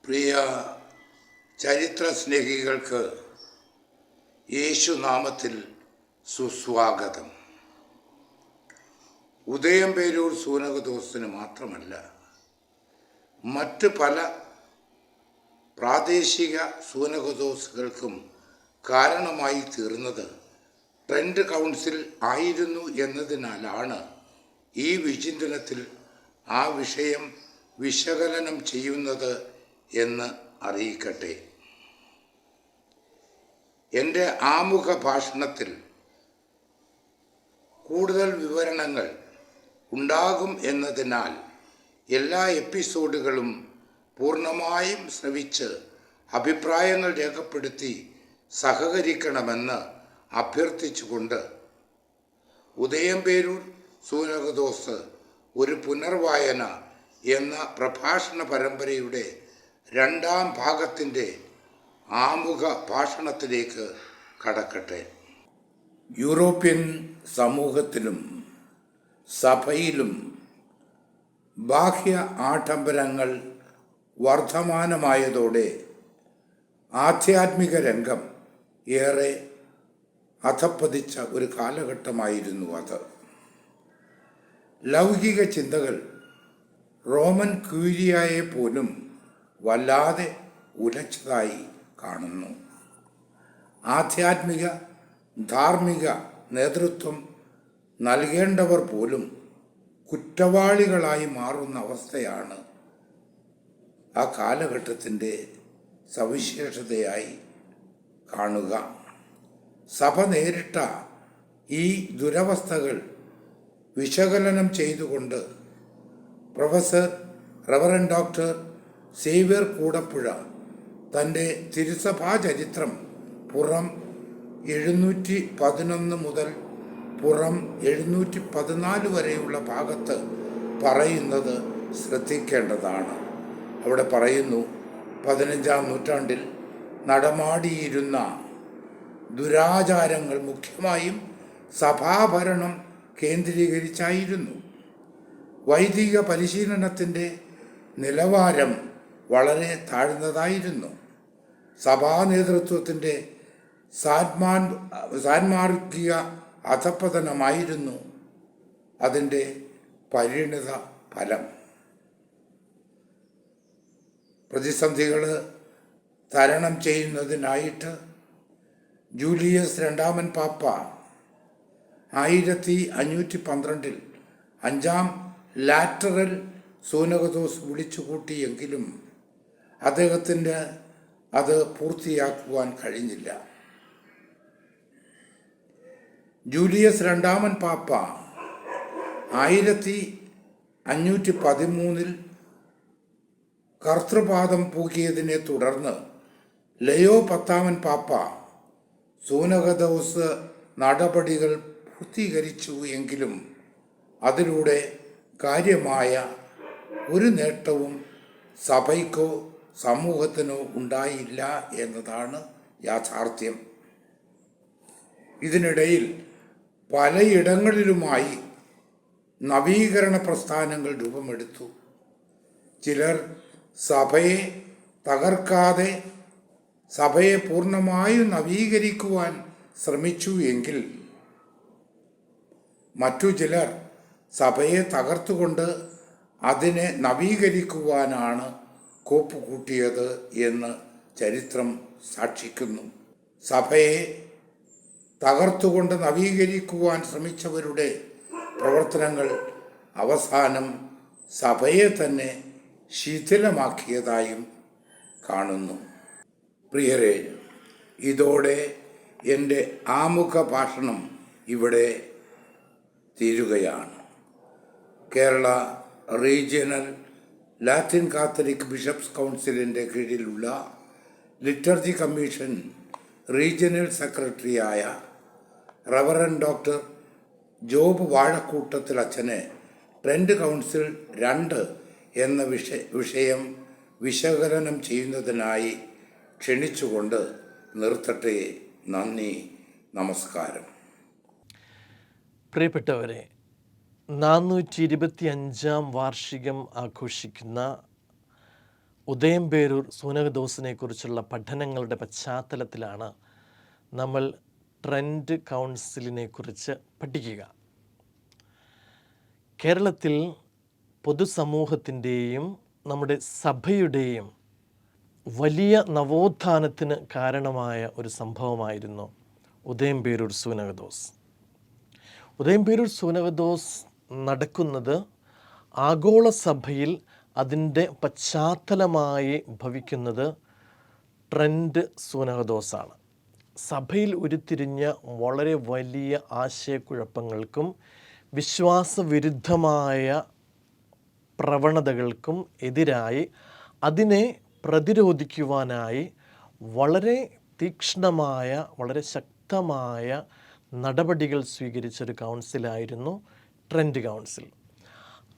പ്രിയ ചരിത്ര സ്നേഹികൾക്ക് യേശുനാമത്തിൽ സുസ്വാഗതം. ഉദയംപേരൂർ സൂനകദോസിന് മാത്രമല്ല, മറ്റ് പല പ്രാദേശിക സൂനകദോസുകൾക്കും കാരണമായി തീർന്നത് ട്രെൻഡ് കൗൺസിൽ ആയിരുന്നു എന്നതിനാലാണ് ഈ വിചിന്തനത്തിൽ ആ വിഷയം വിശകലനം ചെയ്യുന്നത് എന്ന് അറിയിക്കട്ടെ. എൻ്റെ ആമുഖ ഭാഷണത്തിൽ കൂടുതൽ വിവരണങ്ങൾ ഉണ്ടാകും എന്നതിനാൽ എല്ലാ എപ്പിസോഡുകളും പൂർണ്ണമായും ശ്രവിച്ച് അഭിപ്രായങ്ങൾ രേഖപ്പെടുത്തി സഹകരിക്കണമെന്ന് അഭ്യർത്ഥിച്ചുകൊണ്ട് ഉദയംപേരൂർ സൂനകദോസ് ഒരു പുനർവായന എന്ന പ്രഭാഷണ പരമ്പരയുടെ രണ്ടാം ഭാഗത്തിൻ്റെ ആമുഖ ഭാഷണത്തിലേക്ക് കടക്കട്ടെ. യൂറോപ്യൻ സമൂഹത്തിലും സഭയിലും ബാഹ്യ ആഡംബരങ്ങൾ വർദ്ധമാനമായതോടെ ആധ്യാത്മിക രംഗം ഏറെ അധപ്പതിച്ച ഒരു കാലഘട്ടമായിരുന്നു അത്. ലൗകിക ചിന്തകൾ റോമൻ ക്യൂരിയയെ പോലും വല്ലാതെ ഉലച്ചതായി കാണുന്നു. ആധ്യാത്മിക ധാർമ്മിക നേതൃത്വം നൽകേണ്ടവർ പോലും കുറ്റവാളികളായി മാറുന്ന അവസ്ഥയാണ് ആ കാലഘട്ടത്തിൻ്റെ സവിശേഷതയായി കാണുക. സഭ നേരിട്ട ഈ ദുരവസ്ഥകൾ വിശകലനം ചെയ്തുകൊണ്ട് professor reverend doctor Xavier Koodapuzha തൻ്റെ തിരുസഭാ ചരിത്രം പുറം 711 മുതൽ പുറം 714 വരെയുള്ള ഭാഗത്ത് പറയുന്നത് ശ്രദ്ധിക്കേണ്ടതാണ്. അവിടെ പറയുന്നു, 15-ാം നൂറ്റാണ്ടിൽ നടമാടിയിരുന്ന ദുരാചാരങ്ങൾ മുഖ്യമായും സഭാഭരണം കേന്ദ്രീകരിച്ചായിരുന്നു. വൈദിക പരിശീലനത്തിൻ്റെ നിലവാരം വളരെ താഴ്ന്നതായിരുന്നു. സഭാ നേതൃത്വത്തിൻ്റെ സാൻമാർഗിക അധപ്പതനമായിരുന്നു അതിൻ്റെ പരിണിത ഫലം. പ്രതിസന്ധികൾ തരണം ചെയ്യുന്നതിനായിട്ട് ജൂലിയസ് രണ്ടാമൻ പാപ്പ 1512 5-ാം ലാറ്ററൽ സൂനകദോസ് വിളിച്ചുകൂട്ടിയെങ്കിലും അദ്ദേഹത്തിന് അത് പൂർത്തിയാക്കുവാൻ കഴിഞ്ഞില്ല. ജൂലിയസ് രണ്ടാമൻ പാപ്പ 1513 കർത്തൃപാദം പൂകിയതിനെ തുടർന്ന് ലയോ 10-ാമൻ പാപ്പ സൂനകദോസ് നടപടികൾ പൂർത്തീകരിച്ചു എങ്കിലും അതിലൂടെ കാര്യമായ ഒരു നേട്ടവും സഭയ്ക്കോ സമൂഹത്തിനോ ഉണ്ടായില്ല എന്നതാണ് യാഥാർത്ഥ്യം. ഇതിനിടയിൽ പലയിടങ്ങളിലുമായി നവീകരണ പ്രസ്ഥാനങ്ങൾ രൂപമെടുത്തു. ചിലർ സഭയെ തകർക്കാതെ സഭയെ പൂർണ്ണമായും നവീകരിക്കുവാൻ ശ്രമിച്ചു എങ്കിൽ മറ്റു ചിലർ സഭയെ തകർത്തുകൊണ്ട് അതിനെ നവീകരിക്കുവാനാണ് കോപ്പുകൂട്ടിയത് എന്ന് ചരിത്രം സാക്ഷിക്കുന്നു. സഭയെ തകർത്തുകൊണ്ട് നവീകരിക്കുവാൻ ശ്രമിച്ചവരുടെ പ്രവർത്തനങ്ങൾ അവസാനം സഭയെ തന്നെ ശിഥിലമാക്കിയതായും കാണുന്നു. പ്രിയരെ, ഇതോടെ എൻ്റെ ആമുഖ ഭാഷണം ഇവിടെ തീരുകയാണ്. Kerala regional Latin Catholic bishops കൗൺസിലിൻ്റെ കീഴിലുള്ള ലിറ്റർജി കമ്മീഷൻ റീജിയണൽ സെക്രട്ടറിയായ റവറൻഡ് ഡോക്ടർ ജോബ് വാഴക്കൂട്ടത്തിൽ അച്ഛനെ ട്രെൻഡ് കൗൺസിൽ 2 എന്ന വിഷയം വിശകലനം ചെയ്യുന്നതിനായി ക്ഷണിച്ചുകൊണ്ട് നിർത്തട്ടെ. നന്ദി, നമസ്കാരം. പ്രിയപ്പെട്ടവരെ, 425-ാം വാർഷികം ആഘോഷിക്കുന്ന ഉദയംപേരൂർ സൂനകദോസിനെ കുറിച്ചുള്ള പഠനങ്ങളുടെ പശ്ചാത്തലത്തിലാണ് നമ്മൾ ട്രെൻഡ് കൗൺസിലിനെ കുറിച്ച് പഠിക്കുക. കേരളത്തിൽ പൊതുസമൂഹത്തിൻ്റെയും നമ്മുടെ സഭയുടെയും വലിയ നവോത്ഥാനത്തിന് കാരണമായ ഒരു സംഭവമായിരുന്നു ഉദയംപേരൂർ സൂനകദോസ്. ഉദയംപേരൂർ സൂനകദോസ് നടക്കുന്നത് ആഗോള സഭയിൽ അതിൻ്റെ പശ്ചാത്തലമായി ഭവിക്കുന്നത് ട്രെൻഡ് സൂനകദോസാണ്. സഭയിൽ ഉരുത്തിരിഞ്ഞ വളരെ വലിയ ആശയക്കുഴപ്പങ്ങൾക്കും വിശ്വാസവിരുദ്ധമായ പ്രവണതകൾക്കും എതിരായി അതിനെ പ്രതിരോധിക്കുവാനായി വളരെ തീക്ഷ്ണമായ, വളരെ ശക്തമായ നടപടികൾ സ്വീകരിച്ചൊരു കൗൺസിലായിരുന്നു ട്രെൻഡ് കൗൺസിൽ.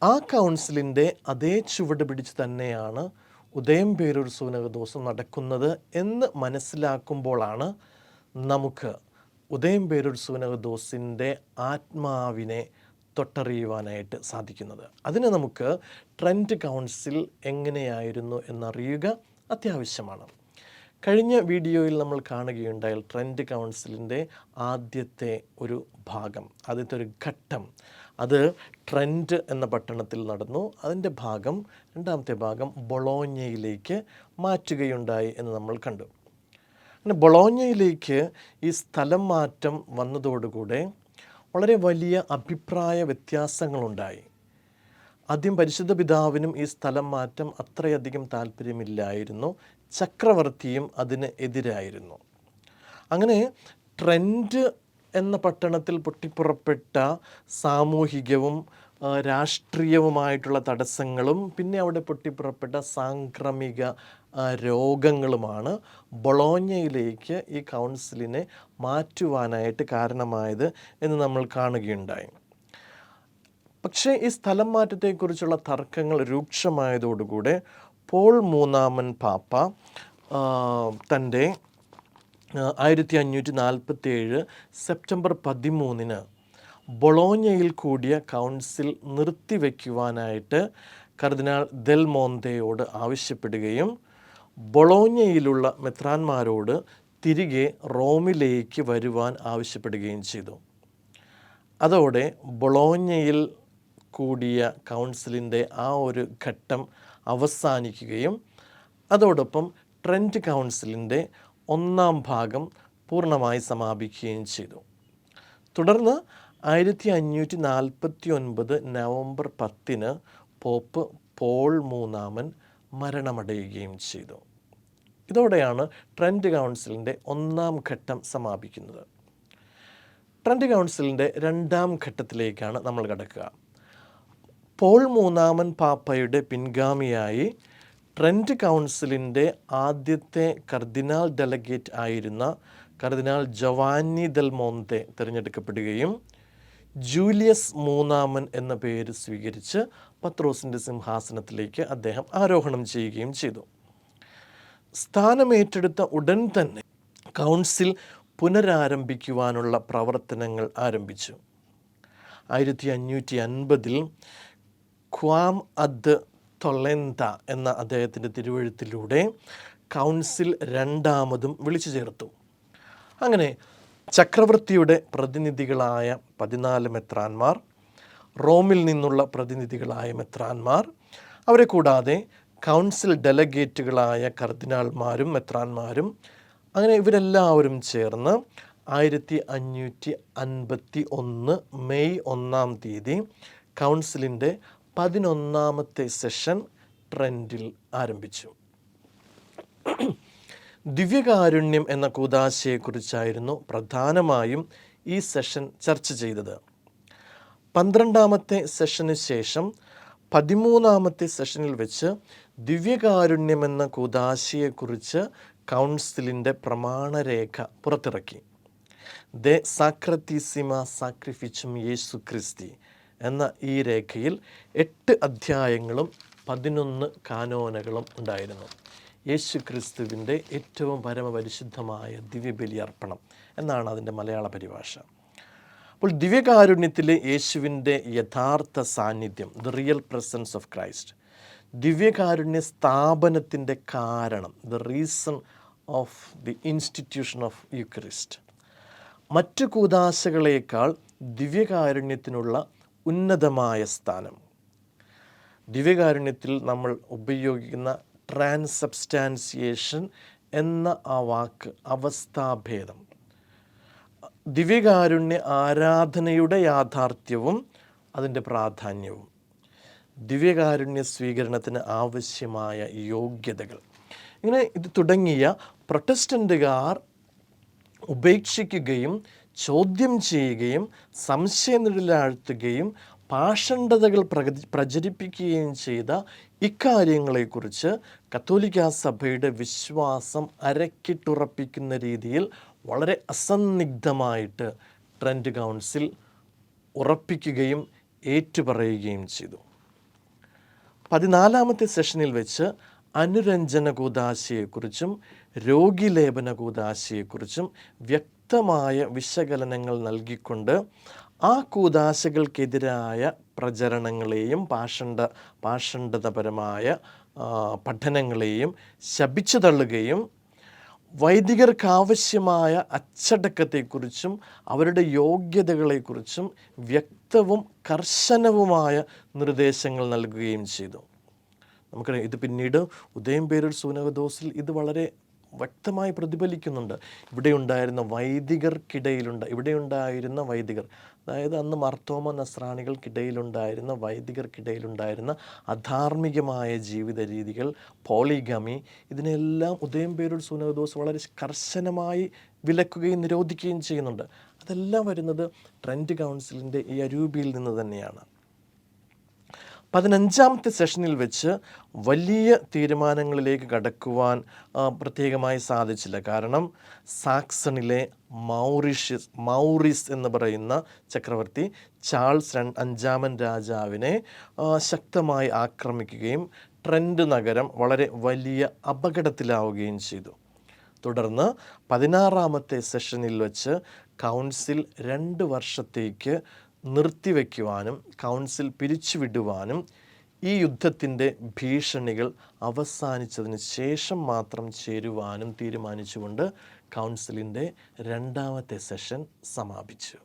ആ കൗൺസിലിൻ്റെ അതേ ചുവട് പിടിച്ച് തന്നെയാണ് ഉദയംപേരൂർ സൂനകദോസ് നടക്കുന്നത് എന്ന് മനസ്സിലാക്കുമ്പോഴാണ് നമുക്ക് ഉദയംപേരൂർ സൂനകദോസിൻ്റെ ആത്മാവിനെ തൊട്ടറിയുവാനായിട്ട് സാധിക്കുന്നത്. അതിന് നമുക്ക് ട്രെൻഡ് കൗൺസിൽ എങ്ങനെയായിരുന്നു എന്നറിയുക അത്യാവശ്യമാണ്. കഴിഞ്ഞ വീഡിയോയിൽ നമ്മൾ കാണുകയുണ്ടായാൽ ട്രെൻഡ് കൗൺസിലിൻ്റെ ആദ്യത്തെ ഒരു ഭാഗം, ആദ്യത്തെ ഒരു ഘട്ടം അത് ട്രെൻഡ് എന്ന പട്ടണത്തിൽ നടന്നു. അതിൻ്റെ ഭാഗം, രണ്ടാമത്തെ ഭാഗം ബൊളോഞ്ഞയിലേക്ക് മാറ്റുകയുണ്ടായി എന്ന് നമ്മൾ കണ്ടു. അങ്ങനെ ബൊളോഞ്ഞയിലേക്ക് ഈ സ്ഥലം മാറ്റം വന്നതോടുകൂടെ വളരെ വലിയ അഭിപ്രായ വ്യത്യാസങ്ങളുണ്ടായി. ആദ്യം പരിശുദ്ധ പിതാവിനും ഈ സ്ഥലം മാറ്റം അത്രയധികം താല്പര്യമില്ലായിരുന്നു. ചക്രവർത്തിയും അതിന് എതിരായിരുന്നു. അങ്ങനെ ട്രെൻഡ് എന്ന പട്ടണത്തിൽ പൊട്ടിപ്പുറപ്പെട്ട സാമൂഹികവും രാഷ്ട്രീയവുമായിട്ടുള്ള തടസ്സങ്ങളും പിന്നെ അവിടെ പൊട്ടിപ്പുറപ്പെട്ട സാംക്രമിക രോഗങ്ങളുമാണ് ബൊളോഞ്ഞയിലേക്ക് ഈ കൗൺസിലിനെ മാറ്റുവാനായിട്ട് കാരണമായത് എന്ന് നമ്മൾ കാണുകയുണ്ടായി. പക്ഷേ ഈ സ്ഥലം മാറ്റത്തെക്കുറിച്ചുള്ള തർക്കങ്ങൾ രൂക്ഷമായതോടുകൂടെ പോൾ മൂന്നാമൻ പാപ്പ തൻ്റെ 1547 സെപ്റ്റംബർ 13 ബൊളോഞ്ഞയിൽ കൂടിയ കൗൺസിൽ നിർത്തിവെക്കുവാനായിട്ട് കർദിനാൾ ദെൽ മോന്തയോട് ആവശ്യപ്പെടുകയും ബൊളോഞ്ഞയിലുള്ള മെത്രാന്മാരോട് തിരികെ റോമിലേക്ക് വരുവാൻ ആവശ്യപ്പെടുകയും ചെയ്തു. അതോടെ ബൊളോഞ്ഞയിൽ കൂടിയ കൗൺസിലിൻ്റെ ആ ഒരു ഘട്ടം അവസാനിക്കുകയും അതോടൊപ്പം ട്രെൻഡ് കൗൺസിലിൻ്റെ ഒന്നാം ഭാഗം പൂർണ്ണമായി സമാപിക്കുകയും ചെയ്തു. തുടർന്ന് 1549 നവംബർ 10 പോപ്പ് പോൾ മൂന്നാമൻ മരണമടയുകയും ചെയ്തു. ഇതോടെയാണ് ട്രെൻഡ് കൗൺസിലിൻ്റെ ഒന്നാം ഘട്ടം സമാപിക്കുന്നത്. ട്രെൻഡ് കൗൺസിലിൻ്റെ രണ്ടാം ഘട്ടത്തിലേക്കാണ് നമ്മൾ കടക്കുക. പോൾ മൂന്നാമൻ പാപ്പയുടെ പിൻഗാമിയായി ട്രെൻഡ് കൗൺസിലിൻ്റെ ആദ്യത്തെ കർദിനാൾ ഡെലഗേറ്റ് ആയിരുന്ന കർദിനാൾ ജോവാന്നി ദെൽ മോന്തെ തിരഞ്ഞെടുക്കപ്പെടുകയും ജൂലിയസ് മൂന്നാമൻ എന്ന പേര് സ്വീകരിച്ച് പത്രോസിൻ്റെ സിംഹാസനത്തിലേക്ക് അദ്ദേഹം ആരോഹണം ചെയ്യുകയും ചെയ്തു. സ്ഥാനമേറ്റെടുത്ത ഉടൻ തന്നെ കൗൺസിൽ പുനരാരംഭിക്കുവാനുള്ള പ്രവർത്തനങ്ങൾ ആരംഭിച്ചു. 1550 ക്വാം അദ് തൊളെന്ത എന്ന അദ്ദേഹത്തിൻ്റെ തിരുവെഴുത്തിലൂടെ കൗൺസിൽ രണ്ടാമതും വിളിച്ചു ചേർത്തു. അങ്ങനെ ചക്രവർത്തിയുടെ പ്രതിനിധികളായ 14 മെത്രാന്മാർ, റോമിൽ നിന്നുള്ള പ്രതിനിധികളായ മെത്രാന്മാർ, അവരെ കൂടാതെ കൗൺസിൽ ഡെലഗേറ്റുകളായ കർദിനാൾമാരും മെത്രാന്മാരും, അങ്ങനെ ഇവരെല്ലാവരും ചേർന്ന് 1551 മെയ് 1 കൗൺസിലിൻ്റെ 11ാമത്തെ സെഷൻ ട്രെൻഡിൽ ആരംഭിച്ചു. ദിവ്യകാരുണ്യം എന്ന കൂദാശയെക്കുറിച്ചായിരുന്നു പ്രധാനമായും ഈ സെഷൻ ചർച്ച ചെയ്തത്. 12ാമത്തെ സെഷന് ശേഷം 13ാമത്തെ സെഷനിൽ വെച്ച് ദിവ്യകാരുണ്യം എന്ന കൂദാശയെക്കുറിച്ച് കൗൺസിലിൻ്റെ പ്രമാണരേഖ പുറത്തിറക്കി. ദെ സാക്രത്തിസിമ സാക്രിഫിച്ചും യേശു ക്രിസ്തി എന്ന ഈ രേഖയിൽ 8 അധ്യായങ്ങളും 11 കാനോനകളും ഉണ്ടായിരുന്നു. യേശു ക്രിസ്തുവിൻ്റെ ഏറ്റവും പരമപരിശുദ്ധമായ ദിവ്യബലി അർപ്പണം എന്നാണ് അതിൻ്റെ മലയാള പരിഭാഷ. അപ്പോൾ ദിവ്യകാരുണ്യത്തിലെ യേശുവിൻ്റെ യഥാർത്ഥ സാന്നിധ്യം, the real presence of Christ, ദിവ്യകാരുണ്യ സ്ഥാപനത്തിൻ്റെ കാരണം, the reason of the institution of Eucharist. മറ്റു കൂദാശകളേക്കാൾ ദിവ്യകാരുണ്യത്തിനുള്ള ഉന്നതമായ സ്ഥാനം. ദിവ്യകാരുണ്യത്തിൽ നമ്മൾ ഉപയോഗിക്കുന്ന ട്രാൻസബ്സ്റ്റാൻസിയേഷൻ എന്ന ആ വാക്ക് അവസ്ഥാഭേദം, ദിവ്യകാരുണ്യ ആരാധനയുടെ യാഥാർത്ഥ്യവും അതിൻ്റെ പ്രാധാന്യവും, ദിവ്യകാരുണ്യ സ്വീകരണത്തിന് ആവശ്യമായ യോഗ്യതകൾ, ഇങ്ങനെ ഇത് തുടങ്ങിയ പ്രൊട്ടസ്റ്റൻ്റുകാർ ഉപേക്ഷിക്കുകയും ചോദ്യം ചെയ്യുകയും സംശയനിഴലാഴ്ത്തുകയും പാഷണ്ഡതകൾ പ്രചരിപ്പിക്കുകയും ചെയ്ത ഇക്കാര്യങ്ങളെക്കുറിച്ച് കത്തോലിക്കാ സഭയുടെ വിശ്വാസം അരക്കിട്ടുറപ്പിക്കുന്ന രീതിയിൽ വളരെ അസന്നിഗ്ധമായിട്ട് ട്രെൻറ്റ് കൗൺസിൽ ഉറപ്പിക്കുകയും ഏറ്റുപറയുകയും ചെയ്തു. 14ാമത്തെ സെഷനിൽ വെച്ച് അനുരഞ്ജന കൂദാശയെക്കുറിച്ചും രോഗിലേപന കൂദാശയെക്കുറിച്ചും വ്യക്തമായ വിശകലനങ്ങൾ നൽകിക്കൊണ്ട് ആ കൂദാശകൾക്കെതിരായ പ്രചരണങ്ങളെയും പാഷണ്ഡതപരമായ പഠനങ്ങളെയും ശപിച്ചു തള്ളുകയും വൈദികർക്കാവശ്യമായ അച്ചടക്കത്തെക്കുറിച്ചും അവരുടെ യോഗ്യതകളെക്കുറിച്ചും വ്യക്തവും കർശനവുമായ നിർദ്ദേശങ്ങൾ നൽകുകയും ചെയ്തു. നമുക്കറിയാം, ഇത് പിന്നീട് ഉദയംപേരൂർ സൂനകദോസിൽ ഇത് വളരെ വ്യക്തമായി പ്രതിഫലിക്കുന്നുണ്ട്. ഇവിടെയുണ്ടായിരുന്ന വൈദികർ, അതായത് അന്ന് മർത്തോമ നസ്രാണികൾക്കിടയിലുണ്ടായിരുന്ന വൈദികർക്കിടയിലുണ്ടായിരുന്ന അധാർമികമായ ജീവിത രീതികൾ, പോളിഗമി, ഇതിനെല്ലാം ഉദയംപേരൂർ സൂനകദോസ് വളരെ കർശനമായി വിലക്കുകയും നിരോധിക്കുകയും ചെയ്യുന്നുണ്ട്. അതെല്ലാം വരുന്നത് ട്രെൻറ്റ് കൗൺസിലിൻ്റെ ഈ അരൂപിയിൽ നിന്ന് തന്നെയാണ്. 15ാമത്തെ സെഷനിൽ വെച്ച് വലിയ തീരുമാനങ്ങളിലേക്ക് കടക്കുവാൻ പ്രത്യേകമായി സാധിച്ചില്ല. കാരണം സാക്സണിലെ മൗറിസ് എന്ന് പറയുന്ന ചക്രവർത്തി ചാൾസ് 5ാമൻ രാജാവിനെ ശക്തമായി ആക്രമിക്കുകയും ട്രെൻറ്റ് നഗരം വളരെ വലിയ അപകടത്തിലാവുകയും ചെയ്തു. തുടർന്ന് 16ാമത്തെ സെഷനിൽ വെച്ച് കൗൺസിൽ 2 വർഷത്തേക്ക് നിർത്തിവെക്കുവാനും കൗൺസിൽ പിരിച്ചുവിടുവാനും ഈ യുദ്ധത്തിൻ്റെ ഭീഷണികൾ അവസാനിച്ചതിന് ശേഷം മാത്രം ചേരുവാനും തീരുമാനിച്ചുകൊണ്ട് കൗൺസിലിൻ്റെ 2ാമത്തെ സെഷൻ സമാപിച്ചു.